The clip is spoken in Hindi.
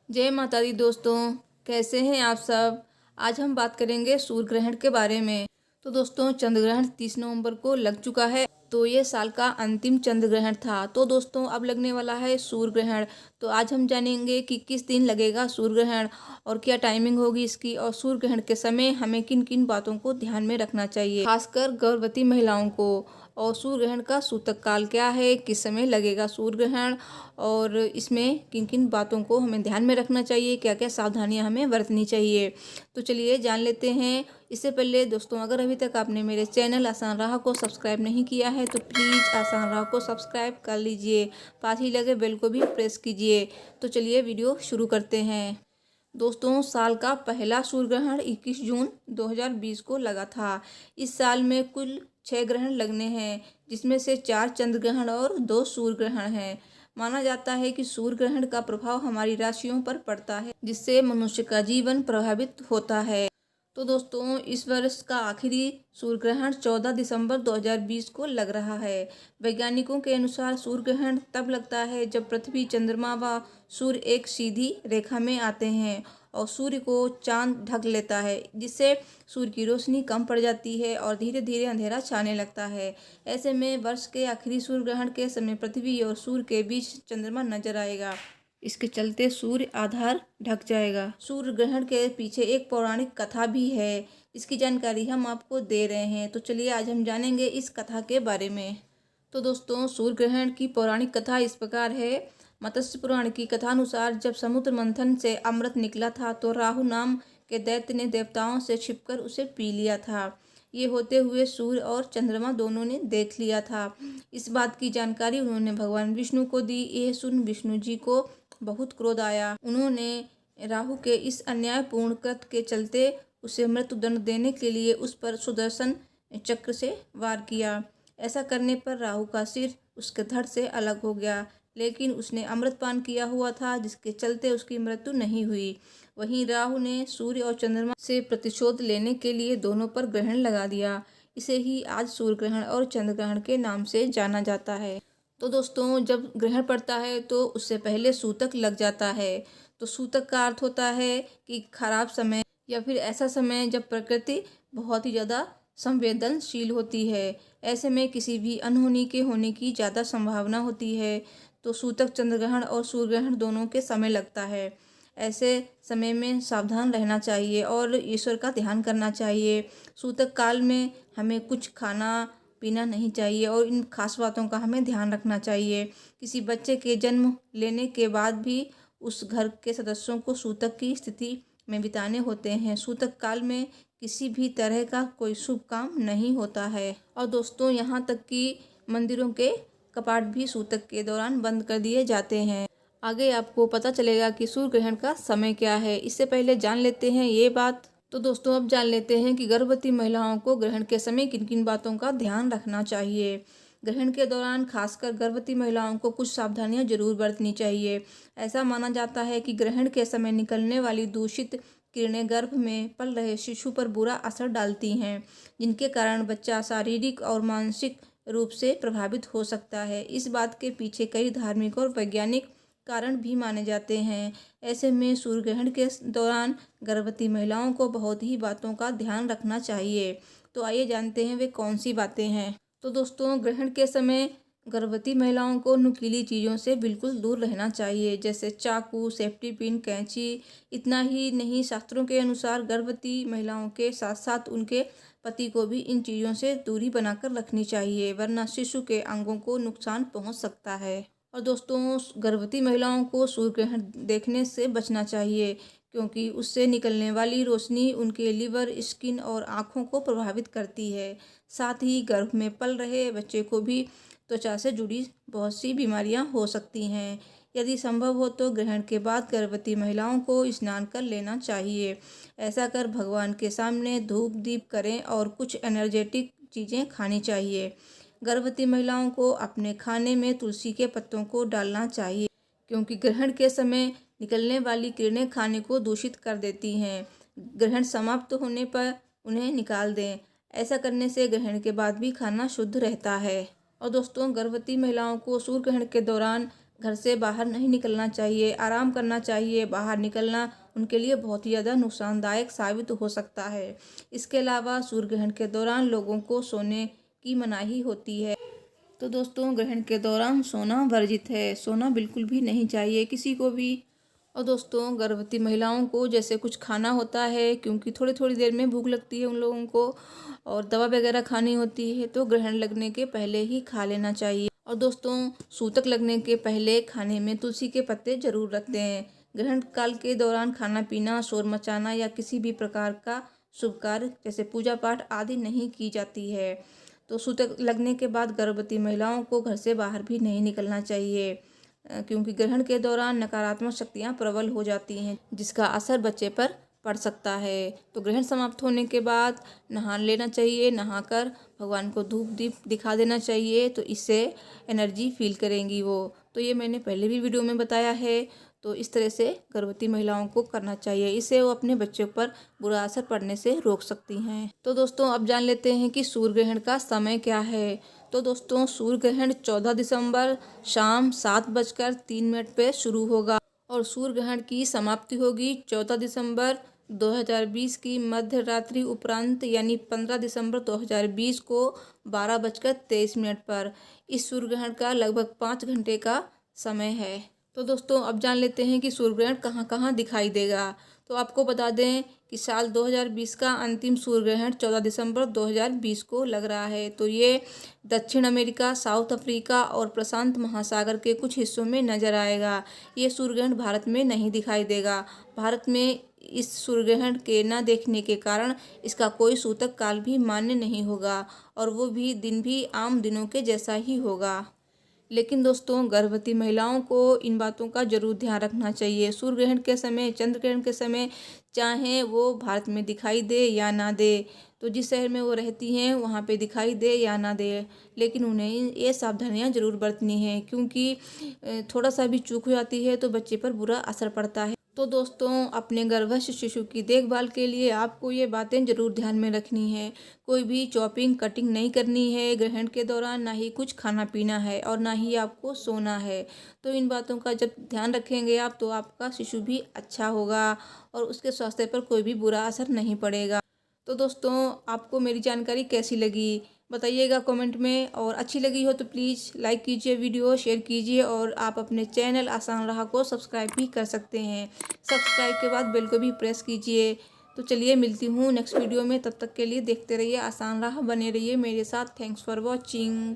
जय माता दी दोस्तों, कैसे हैं आप सब। आज हम बात करेंगे सूर्य ग्रहण के बारे में। तो दोस्तों, चंद्र ग्रहण 30 नवंबर को लग चुका है। तो ये साल का अंतिम चंद्र ग्रहण था। तो दोस्तों, अब लगने वाला है सूर्य ग्रहण। तो आज हम जानेंगे कि किस दिन लगेगा सूर्य ग्रहण और क्या टाइमिंग होगी इसकी, और सूर्य ग्रहण के समय हमें किन किन बातों को ध्यान में रखना चाहिए, खासकर गर्भवती महिलाओं को। और सूर्य ग्रहण का सूतक काल क्या है, किस समय लगेगा सूर्य ग्रहण, और इसमें किन किन बातों को हमें ध्यान में रखना चाहिए, क्या क्या सावधानियां हमें बरतनी चाहिए। तो चलिए जान लेते हैं। इससे पहले दोस्तों, अगर अभी तक आपने मेरे चैनल आसान राह को सब्सक्राइब नहीं किया है तो प्लीज़ आसान राह को सब्सक्राइब कर लीजिए, पास ही लगे बेल को भी प्रेस कीजिए। तो चलिए वीडियो शुरू करते हैं। दोस्तों, साल का पहला सूर्य ग्रहण 21 जून 2020 को लगा था। इस साल में कुल 6 ग्रहण लगने हैं, जिसमें से 4 चंद्र ग्रहण और 2 सूर्य ग्रहण हैं। माना जाता है कि सूर्य ग्रहण का प्रभाव हमारी राशियों पर पड़ता है, जिससे मनुष्य का जीवन प्रभावित होता है। तो दोस्तों, इस वर्ष का आखिरी सूर्य ग्रहण 14 दिसंबर 2020 को लग रहा है। वैज्ञानिकों के अनुसार सूर्य ग्रहण तब लगता है जब पृथ्वी, चंद्रमा व सूर्य एक सीधी रेखा में आते हैं और सूर्य को चांद ढक लेता है, जिससे सूर्य की रोशनी कम पड़ जाती है और धीरे धीरे अंधेरा छाने लगता है। ऐसे में वर्ष के आखिरी सूर्य ग्रहण के समय पृथ्वी और सूर्य के बीच चंद्रमा नजर आएगा। इसके चलते सूर्य आधार ढक जाएगा। सूर्य ग्रहण के पीछे एक पौराणिक कथा भी है, इसकी जानकारी हम आपको दे रहे हैं। तो चलिए आज हम जानेंगे इस कथा के बारे में। तो दोस्तों, सूर्य ग्रहण की पौराणिक कथा इस प्रकार है। मत्स्य पुराण की कथानुसार जब समुद्र मंथन से अमृत निकला था तो राहु नाम के दैत्य ने देवताओं से छिपकर उसे पी लिया था। ये होते हुए सूर्य और चंद्रमा दोनों ने देख लिया था। इस बात की जानकारी उन्होंने भगवान विष्णु को दी। यह सुन विष्णु जी को बहुत क्रोध आया। उन्होंने राहु के इस अन्यायपूर्ण कृत्य के चलते उसे मृत्युदंड देने के लिए उस पर सुदर्शन चक्र से वार किया। ऐसा करने पर राहु का सिर उसके धड़ से अलग हो गया, लेकिन उसने अमृतपान किया हुआ था, जिसके चलते उसकी मृत्यु नहीं हुई। वहीं राहु ने सूर्य और चंद्रमा से प्रतिशोध लेने के लिए दोनों पर ग्रहण लगा दिया। इसे ही आज सूर्य ग्रहण और चंद्र ग्रहण के नाम से जाना जाता है। तो दोस्तों, जब ग्रहण पड़ता है तो उससे पहले सूतक लग जाता है। तो सूतक का अर्थ होता है कि खराब समय या फिर ऐसा समय जब प्रकृति बहुत ही ज़्यादा संवेदनशील होती है। ऐसे में किसी भी अनहोनी के होने की ज़्यादा संभावना होती है। तो सूतक चंद्र ग्रहण और सूर्य ग्रहण दोनों के समय लगता है। ऐसे समय में सावधान रहना चाहिए और ईश्वर का ध्यान करना चाहिए। सूतक काल में हमें कुछ खाना पीना नहीं चाहिए और इन खास बातों का हमें ध्यान रखना चाहिए। किसी बच्चे के जन्म लेने के बाद भी उस घर के सदस्यों को सूतक की स्थिति में बिताने होते हैं। सूतक काल में किसी भी तरह का कोई शुभ काम नहीं होता है। और दोस्तों, यहाँ तक कि मंदिरों के कपाट भी सूतक के दौरान बंद कर दिए जाते हैं। आगे आपको पता चलेगा कि सूर्य ग्रहण का समय क्या है। इससे पहले जान लेते हैं ये बात। तो दोस्तों, अब जान लेते हैं कि गर्भवती महिलाओं को ग्रहण के समय किन किन बातों का ध्यान रखना चाहिए। ग्रहण के दौरान खासकर गर्भवती महिलाओं को कुछ सावधानियां जरूर बरतनी चाहिए। ऐसा माना जाता है कि ग्रहण के समय निकलने वाली दूषित किरणें गर्भ में पल रहे शिशु पर बुरा असर डालती हैं, जिनके कारण बच्चा शारीरिक और मानसिक रूप से प्रभावित हो सकता है। इस बात के पीछे कई धार्मिक और वैज्ञानिक कारण भी माने जाते हैं। ऐसे में सूर्य ग्रहण के दौरान गर्भवती महिलाओं को बहुत ही बातों का ध्यान रखना चाहिए। तो आइए जानते हैं वे कौन सी बातें हैं। तो दोस्तों, ग्रहण के समय गर्भवती महिलाओं को नुकीली चीज़ों से बिल्कुल दूर रहना चाहिए, जैसे चाकू, सेफ्टी पिन, कैंची। इतना ही नहीं, शास्त्रों के अनुसार गर्भवती महिलाओं के साथ साथ उनके पति को भी इन चीज़ों से दूरी बनाकर रखनी चाहिए, वरना शिशु के अंगों को नुकसान पहुंच सकता है। और दोस्तों, गर्भवती महिलाओं को सूर्य ग्रहण देखने से बचना चाहिए, क्योंकि उससे निकलने वाली रोशनी उनके लिवर, स्किन और आँखों को प्रभावित करती है। साथ ही गर्भ में पल रहे बच्चे को भी त्वचा से जुड़ी बहुत सी बीमारियां हो सकती हैं। यदि संभव हो तो ग्रहण के बाद गर्भवती महिलाओं को स्नान कर लेना चाहिए। ऐसा कर भगवान के सामने धूप दीप करें और कुछ एनर्जेटिक चीज़ें खानी चाहिए। गर्भवती महिलाओं को अपने खाने में तुलसी के पत्तों को डालना चाहिए, क्योंकि ग्रहण के समय निकलने वाली किरणें खाने को दूषित कर देती हैं। ग्रहण समाप्त होने पर उन्हें निकाल दें। ऐसा करने से ग्रहण के बाद भी खाना शुद्ध रहता है। और दोस्तों, गर्भवती महिलाओं को सूर्य ग्रहण के दौरान घर से बाहर नहीं निकलना चाहिए, आराम करना चाहिए। बाहर निकलना उनके लिए बहुत ही ज़्यादा नुकसानदायक साबित हो सकता है। इसके अलावा सूर्य ग्रहण के दौरान लोगों को सोने की मनाही होती है। तो दोस्तों, ग्रहण के दौरान सोना वर्जित है, सोना बिल्कुल भी नहीं चाहिए किसी को भी। और दोस्तों, गर्भवती महिलाओं को जैसे कुछ खाना होता है, क्योंकि थोड़ी थोड़ी देर में भूख लगती है उन लोगों को, और दवा वगैरह खानी होती है, तो ग्रहण लगने के पहले ही खा लेना चाहिए। और दोस्तों, सूतक लगने के पहले खाने में तुलसी के पत्ते जरूर रखते हैं। ग्रहण काल के दौरान खाना पीना, शोर मचाना या किसी भी प्रकार का शुभ कार्य जैसे पूजा पाठ आदि नहीं की जाती है। तो सूतक लगने के बाद गर्भवती महिलाओं को घर से बाहर भी नहीं निकलना चाहिए, क्योंकि ग्रहण के दौरान नकारात्मक शक्तियां प्रबल हो जाती हैं, जिसका असर बच्चे पर पड़ सकता है। तो ग्रहण समाप्त होने के बाद नहा लेना चाहिए, नहाकर भगवान को धूप दीप दिखा देना चाहिए, तो इससे एनर्जी फील करेंगी वो। तो ये मैंने पहले भी वीडियो में बताया है। तो इस तरह से गर्भवती महिलाओं को करना चाहिए, इससे वो अपने बच्चों पर बुरा असर पड़ने से रोक सकती हैं। तो दोस्तों, अब जान लेते हैं कि सूर्य ग्रहण का समय क्या है। तो दोस्तों, सूर्य ग्रहण 14 दिसंबर शाम 7:03 पे शुरू होगा और सूर्य ग्रहण की समाप्ति होगी 14 दिसंबर 2020 की मध्य रात्रि उपरांत, यानी 15 दिसंबर 2020 को 12:23 पर। इस सूर्य ग्रहण का लगभग 5 घंटे का समय है। तो दोस्तों, अब जान लेते हैं कि सूर्य ग्रहण कहाँ कहाँ दिखाई देगा। तो आपको बता दें कि साल 2020 का अंतिम सूर्य ग्रहण 14 दिसंबर 2020 को लग रहा है। तो ये दक्षिण अमेरिका, साउथ अफ्रीका और प्रशांत महासागर के कुछ हिस्सों में नजर आएगा। ये सूर्य ग्रहण भारत में नहीं दिखाई देगा। भारत में इस सूर्य ग्रहण के न देखने के कारण इसका कोई सूतक काल भी मान्य नहीं होगा, और वो भी दिन भी आम दिनों के जैसा ही होगा। लेकिन दोस्तों, गर्भवती महिलाओं को इन बातों का जरूर ध्यान रखना चाहिए। सूर्य ग्रहण के समय, चंद्र ग्रहण के समय, चाहे वो भारत में दिखाई दे या ना दे, तो जिस शहर में वो रहती हैं वहाँ पे दिखाई दे या ना दे, लेकिन उन्हें ये सावधानियाँ जरूर बरतनी हैं, क्योंकि थोड़ा सा भी चूक हो जाती है तो बच्चे पर बुरा असर पड़ता है। तो दोस्तों, अपने गर्भस्थ शिशु की देखभाल के लिए आपको ये बातें जरूर ध्यान में रखनी है। कोई भी चॉपिंग कटिंग नहीं करनी है ग्रहण के दौरान, ना ही कुछ खाना पीना है और ना ही आपको सोना है। तो इन बातों का जब ध्यान रखेंगे आप, तो आपका शिशु भी अच्छा होगा और उसके स्वास्थ्य पर कोई भी बुरा असर नहीं पड़ेगा। तो दोस्तों, आपको मेरी जानकारी कैसी लगी बताइएगा कमेंट में, और अच्छी लगी हो तो प्लीज़ लाइक कीजिए, वीडियो शेयर कीजिए, और आप अपने चैनल आसान राह को सब्सक्राइब भी कर सकते हैं। सब्सक्राइब के बाद बेल को भी प्रेस कीजिए। तो चलिए, मिलती हूँ नेक्स्ट वीडियो में। तब तक के लिए देखते रहिए आसान राह, बने रहिए मेरे साथ। Thanks for watching.